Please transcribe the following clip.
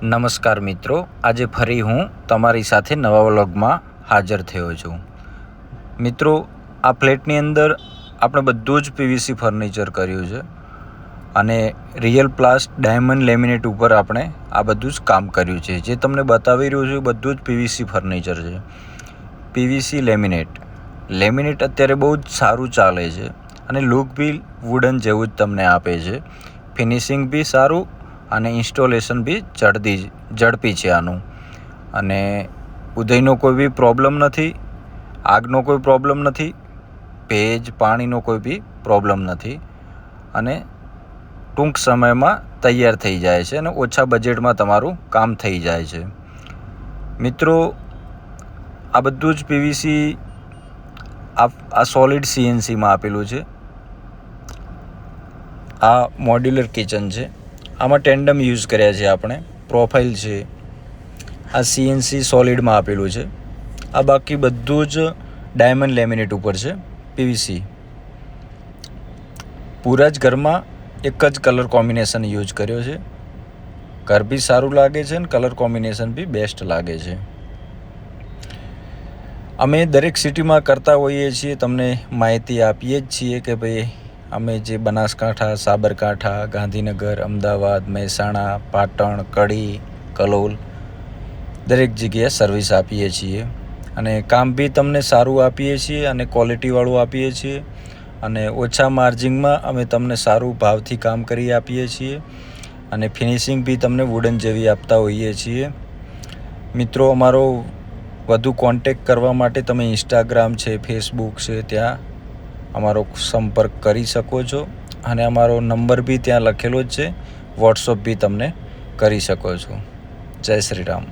નમસ્કાર મિત્રો, આજે ફરી હું તમારી સાથે નવા વ્લોગમાં હાજર થયો છું. મિત્રો, આ ફ્લેટની અંદર આપણે બધું જ પીવીસી ફર્નિચર કર્યું છે અને રિયલ પ્લાસ્ટ ડાયમંડ લેમિનેટ ઉપર આપણે આ બધું જ કામ કર્યું છે. જે તમને બતાવી રહ્યું છું બધું જ પીવીસી ફર્નિચર છે. પીવીસી લેમિનેટ અત્યારે બહુ જ સારું ચાલે છે અને લુક બી વુડન જેવું જ તમને આપે છે. ફિનિશિંગ બી સારું અને ઇન્સ્ટોલેશન બી ઝડપી છે આનું. અને ઉધઈનો કોઈ બી પ્રોબ્લેમ નથી, આગનો કોઈ પ્રોબ્લેમ નથી, ભેજ પાણીનો કોઈ બી પ્રોબ્લેમ નથી અને ટૂંક સમયમાં તૈયાર થઈ જાય છે અને ઓછા બજેટમાં તમારું કામ થઈ જાય છે. મિત્રો, આ બધું જ પીવીસી આ સોલિડ સીએનસીમાં આપેલું છે. આ મોડ્યુલર કિચન છે. આમાં ટેન્ડમ યુઝ કર્યા છે આપણે. પ્રોફાઇલ છે, આ સીએનસી સોલિડમાં આપેલું છે. આ બાકી બધું જ ડાયમંડ લેમિનેટ ઉપર છે પીવીસી. પૂરા જ ઘરમાં એક જ કલર કોમ્બિનેશન યુઝ કર્યો છે. ઘર બી સારું લાગે છે અને કલર કોમ્બિનેશન બી બેસ્ટ લાગે છે. અમે દરેક સિટીમાં કરતા હોઈએ છીએ, તમને માહિતી આપીએ જ છીએ કે ભાઈ અમે જે બનાસકાંઠા, સાબરકાંઠા, ગાંધીનગર, અમદાવાદ, મહેસાણા, પાટણ, કડી, કલોલ દરેક જગ્યાએ સર્વિસ આપીએ છીએ અને કામ બી તમને સારું આપીએ છીએ અને ક્વોલિટીવાળું આપીએ છીએ અને ઓછા માર્જિનમાં અમે તમને સારું ભાવથી કામ કરી આપીએ છીએ અને ફિનિશિંગ બી તમને વુડન જેવી આપતા હોઈએ છીએ. મિત્રો, અમારો વધુ કોન્ટેક કરવા માટે તમે ઇન્સ્ટાગ્રામ છે, ફેસબુક છે, ત્યાં અમારો સંપર્ક કરી શકો છો અને અમારો નંબર બી ત્યાં લખેલો જ છે. વોટ્સઅપ બી તમને કરી શકો છો. જય શ્રી રામ.